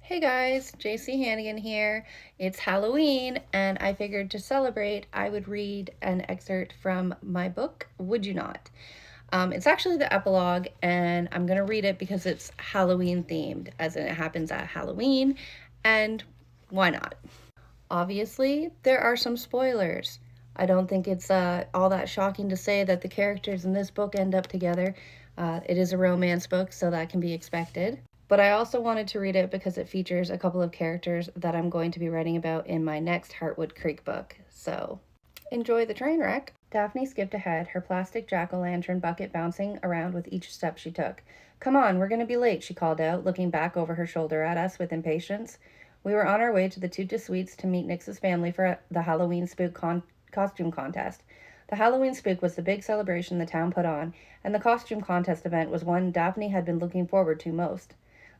Hey guys, JC Hannigan here. It's Halloween, and I figured to celebrate, I would read an excerpt from my book, Would You Not? It's actually the epilogue, and I'm going to read it because it's Halloween themed, as in it happens at Halloween, and why not? Obviously, there are some spoilers. I don't think it's all that shocking to say that the characters in this book end up together. It is a romance book, so that can be expected. But I also wanted to read it because it features a couple of characters that I'm going to be writing about in my next Hartwood Creek book. So, enjoy the train wreck. Daphne skipped ahead, her plastic jack-o'-lantern bucket bouncing around with each step she took. Come on, we're going to be late, she called out, looking back over her shoulder at us with impatience. We were on our way to the Tuta Suites to meet Nix's family for the Halloween spook costume contest. The Halloween spook was the big celebration the town put on, and the costume contest event was one Daphne had been looking forward to most.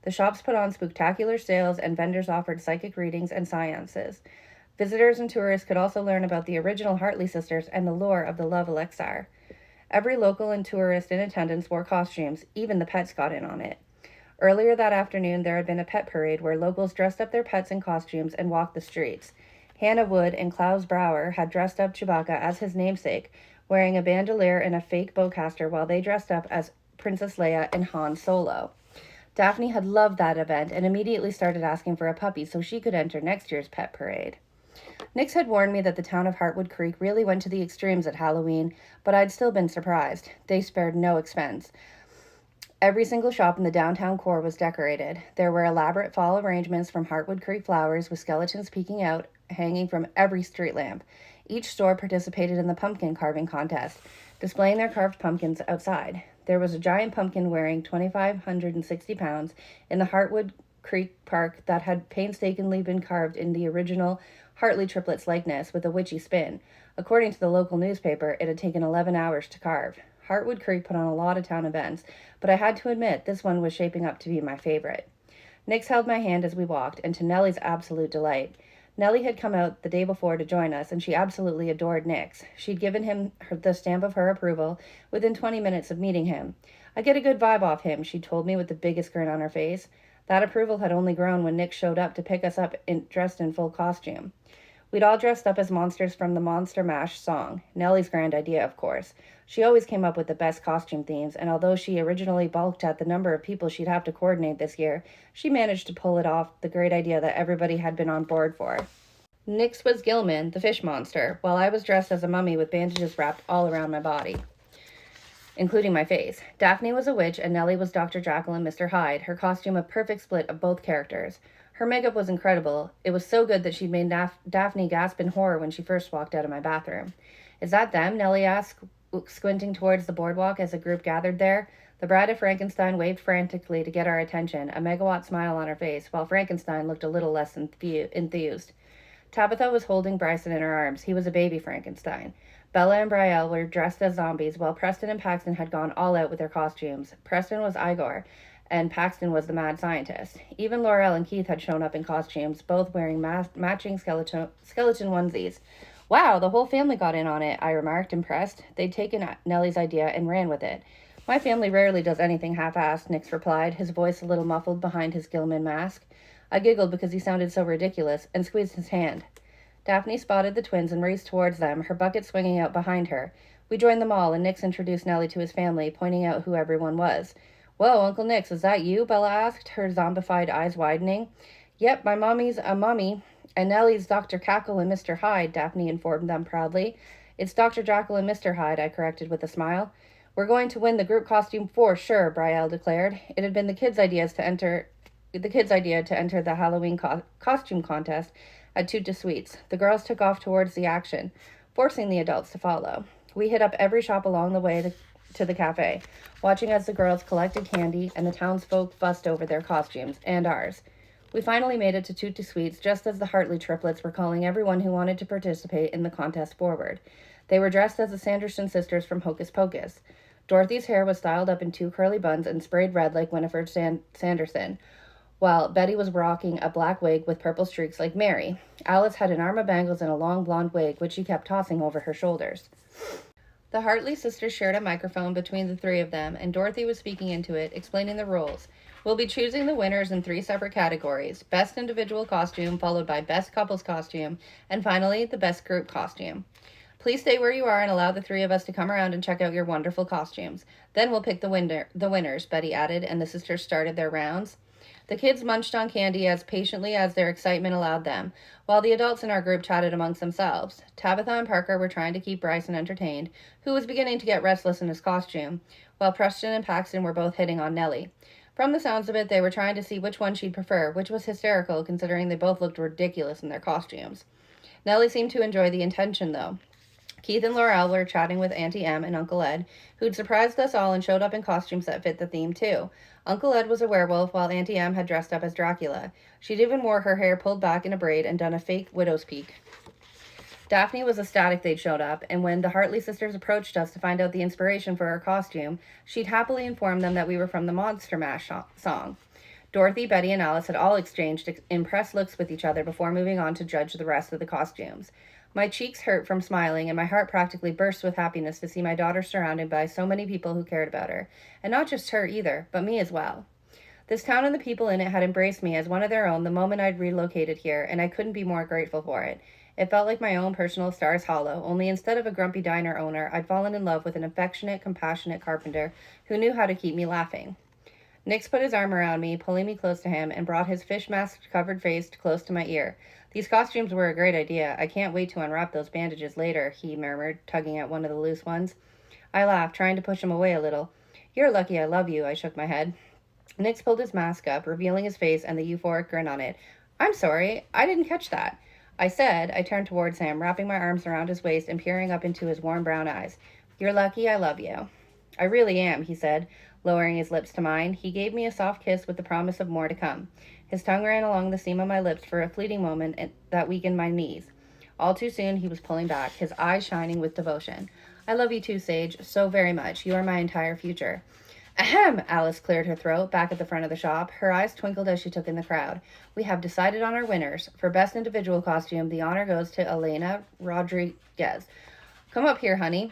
The shops put on spectacular sales, and vendors offered psychic readings and seances. Visitors and tourists could also learn about the original Hartley sisters and the lore of the love elixir. Every local and tourist in attendance wore costumes, even the pets got in on it. Earlier that afternoon, there had been a pet parade where locals dressed up their pets in costumes and walked the streets. Hannah Wood and Klaus Brower had dressed up Chewbacca as his namesake, wearing a bandolier and a fake bowcaster, while they dressed up as Princess Leia and Han Solo. Daphne had loved that event and immediately started asking for a puppy so she could enter next year's pet parade. Nix had warned me that the town of Hartwood Creek really went to the extremes at Halloween, but I'd still been surprised. They spared no expense. Every single shop in the downtown core was decorated. There were elaborate fall arrangements from Hartwood Creek flowers with skeletons peeking out, hanging from every street lamp. Each store participated in the pumpkin carving contest, displaying their carved pumpkins outside. There was a giant pumpkin weighing 2,560 pounds in the Hartwood Creek Park that had painstakingly been carved in the original Hartley triplets likeness with a witchy spin. According to the local newspaper, it had taken 11 hours to carve. Hartwood Creek put on a lot of town events, but I had to admit this one was shaping up to be my favorite. Nix held my hand as we walked, and to Nellie's absolute delight. Nellie had come out the day before to join us, and she absolutely adored Nix. She'd given him the stamp of her approval within 20 minutes of meeting him. I get a good vibe off him, she told me with the biggest grin on her face. That approval had only grown when Nix showed up to pick us up dressed in full costume. We'd all dressed up as monsters from the Monster Mash song. Nellie's grand idea, of course. She always came up with the best costume themes, and although she originally balked at the number of people she'd have to coordinate this year, she managed to pull it off, the great idea that everybody had been on board for. Nix was Gilman, the fish monster, while I was dressed as a mummy with bandages wrapped all around my body, including my face. Daphne was a witch, and Nellie was Dr. Jekyll and Mr. Hyde, her costume a perfect split of both characters. Her makeup was incredible. It was so good that she'd made Daphne gasp in horror when she first walked out of my bathroom. Is that them? Nellie asked, squinting towards the boardwalk as a group gathered there. The Bride of Frankenstein waved frantically to get our attention, a megawatt smile on her face, while Frankenstein looked a little less enthused. Tabitha was holding Bryson in her arms. He was a baby Frankenstein. Bella and Brielle were dressed as zombies, while Preston and Paxton had gone all out with their costumes. Preston was Igor, and Paxton was the mad scientist. Even Laurel and Keith had shown up in costumes, both wearing matching skeleton onesies. Wow, the whole family got in on it, I remarked, impressed. They'd taken Nellie's idea and ran with it. My family rarely does anything half-assed, Nix replied, his voice a little muffled behind his Gilman mask. I giggled because he sounded so ridiculous, and squeezed his hand. Daphne spotted the twins and raced towards them, her bucket swinging out behind her. We joined them all, and Nix introduced Nellie to his family, pointing out who everyone was. Whoa, Uncle Nix, is that you? Bella asked, her zombified eyes widening. Yep, my mommy's a mummy, and Nellie's Dr. Cackle and Mr. Hyde, Daphne informed them proudly. It's Dr. Jekyll and Mr. Hyde, I corrected with a smile. We're going to win the group costume for sure, Brielle declared. It had been the kids' idea to enter the Halloween costume contest at Tuta Suites. The girls took off towards the action, forcing the adults to follow. We hit up every shop along the way to the cafe, watching as the girls collected candy and the townsfolk fussed over their costumes, and ours. We finally made it to Tuta Suites just as the Hartley triplets were calling everyone who wanted to participate in the contest forward. They were dressed as the Sanderson sisters from Hocus Pocus. Dorothy's hair was styled up in 2 curly buns and sprayed red like Winifred Sanderson, while Betty was rocking a black wig with purple streaks like Mary. Alice had an arm of bangles and a long blonde wig, which she kept tossing over her shoulders. The Hartley sisters shared a microphone between the 3 of them, and Dorothy was speaking into it, explaining the rules. We'll be choosing the winners in 3 separate categories: Best Individual Costume, followed by Best Couples Costume, and finally, the Best Group Costume. Please stay where you are and allow the 3 of us to come around and check out your wonderful costumes. Then we'll pick the winners, Betty added, and the sisters started their rounds. The kids munched on candy as patiently as their excitement allowed them, while the adults in our group chatted amongst themselves. Tabitha and Parker were trying to keep Bryson entertained, who was beginning to get restless in his costume, while Preston and Paxton were both hitting on Nellie. From the sounds of it, they were trying to see which one she'd prefer, which was hysterical considering they both looked ridiculous in their costumes. Nellie seemed to enjoy the intention, though. Keith and Laurel were chatting with Auntie Em and Uncle Ed, who'd surprised us all and showed up in costumes that fit the theme, too. Uncle Ed was a werewolf, while Auntie Em had dressed up as Dracula. She'd even wore her hair pulled back in a braid and done a fake widow's peak. Daphne was ecstatic they'd showed up, and when the Hartley sisters approached us to find out the inspiration for her costume, she'd happily informed them that we were from the Monster Mash song. Dorothy, Betty, and Alice had all exchanged impressed looks with each other before moving on to judge the rest of the costumes. My cheeks hurt from smiling, and my heart practically burst with happiness to see my daughter surrounded by so many people who cared about her. And not just her either, but me as well. This town and the people in it had embraced me as one of their own the moment I'd relocated here, and I couldn't be more grateful for it. It felt like my own personal Stars Hollow, only instead of a grumpy diner owner, I'd fallen in love with an affectionate, compassionate carpenter who knew how to keep me laughing. Nix put his arm around me, pulling me close to him, and brought his fish mask-covered face close to my ear. "These costumes were a great idea. I can't wait to unwrap those bandages later," he murmured, tugging at one of the loose ones. I laughed, trying to push him away a little. "You're lucky I love you," I shook my head. Nix pulled his mask up, revealing his face and the euphoric grin on it. "I'm sorry, I didn't catch that." I turned towards him, wrapping my arms around his waist and peering up into his warm brown eyes. "You're lucky I love you." "I really am," he said, lowering his lips to mine. He gave me a soft kiss with the promise of more to come. His tongue ran along the seam of my lips for a fleeting moment that weakened my knees. All too soon, he was pulling back, his eyes shining with devotion. "I love you too, Sage, so very much. You are my entire future." "Ahem!" Alice cleared her throat back at the front of the shop. Her eyes twinkled as she took in the crowd. "We have decided on our winners. For Best Individual Costume, the honor goes to Elena Rodriguez. Come up here, honey."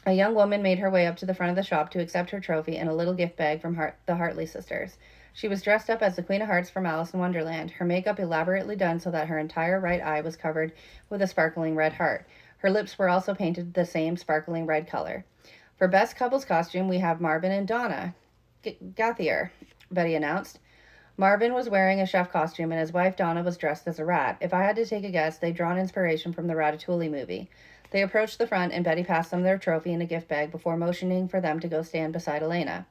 A young woman made her way up to the front of the shop to accept her trophy and a little gift bag from the Hartley sisters. She was dressed up as the Queen of Hearts from Alice in Wonderland, her makeup elaborately done so that her entire right eye was covered with a sparkling red heart. Her lips were also painted the same sparkling red color. "For Best Couples Costume, we have Marvin and Donna Gathier," Betty announced. Marvin was wearing a chef costume, and his wife Donna was dressed as a rat. If I had to take a guess, they'd drawn inspiration from the Ratatouille movie. They approached the front, and Betty passed them their trophy in a gift bag before motioning for them to go stand beside Elena.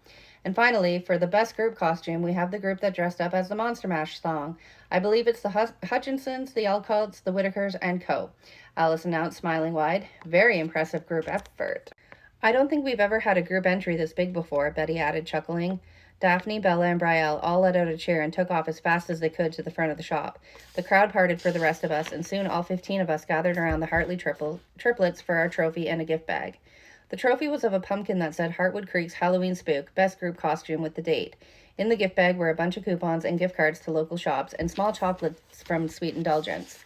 "And finally, for the Best Group Costume, we have the group that dressed up as the Monster Mash song. I believe it's the Hutchinsons, the 𝐁𝐿𝐶𝐓s, the Whitakers, and Co." Alice announced, smiling wide. "Very impressive group effort." "I don't think we've ever had a group entry this big before," Betty added, chuckling. Daphne, Bella, and Brielle all let out a cheer and took off as fast as they could to the front of the shop. The crowd parted for the rest of us, and soon all 15 of us gathered around the Hartley triplets for our trophy and a gift bag. The trophy was of a pumpkin that said Hartwood Creek's Halloween Spook, Best Group Costume with the date. In the gift bag were a bunch of coupons and gift cards to local shops and small chocolates from Sweet Indulgence.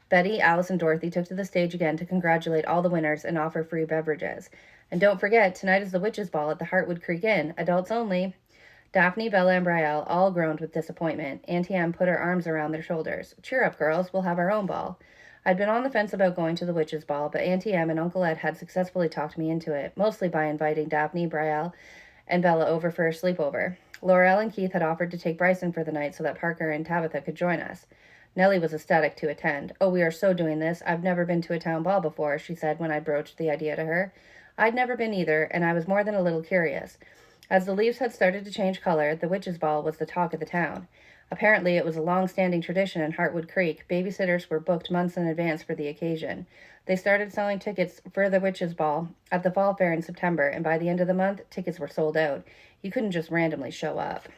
Betty, Alice, and Dorothy took to the stage again to congratulate all the winners and offer free beverages. "And don't forget, tonight is the Witches' Ball at the Hartwood Creek Inn, adults only." Daphne, Bella, and Brielle all groaned with disappointment. Auntie Em put her arms around their shoulders. "Cheer up, girls. We'll have our own ball." I'd been on the fence about going to the Witches' Ball, but Auntie Em and Uncle Ed had successfully talked me into it, mostly by inviting Daphne, Brielle, and Bella over for a sleepover. Laurel and Keith had offered to take Bryson for the night so that Parker and Tabitha could join us. Nellie was ecstatic to attend. "Oh, we are so doing this. I've never been to a town ball before," she said when I broached the idea to her. I'd never been either, and I was more than a little curious. As the leaves had started to change color, the Witches' Ball was the talk of the town. Apparently, it was a long-standing tradition in Hartwood Creek. Babysitters were booked months in advance for the occasion. They started selling tickets for the Witches' Ball at the fall fair in September, and by the end of the month, tickets were sold out. You couldn't just randomly show up.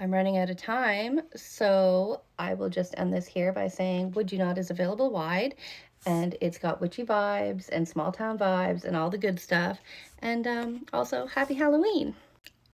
I'm running out of time, so I will just end this here by saying Would You Not is available wide, and it's got witchy vibes and small town vibes and all the good stuff, and also happy Halloween.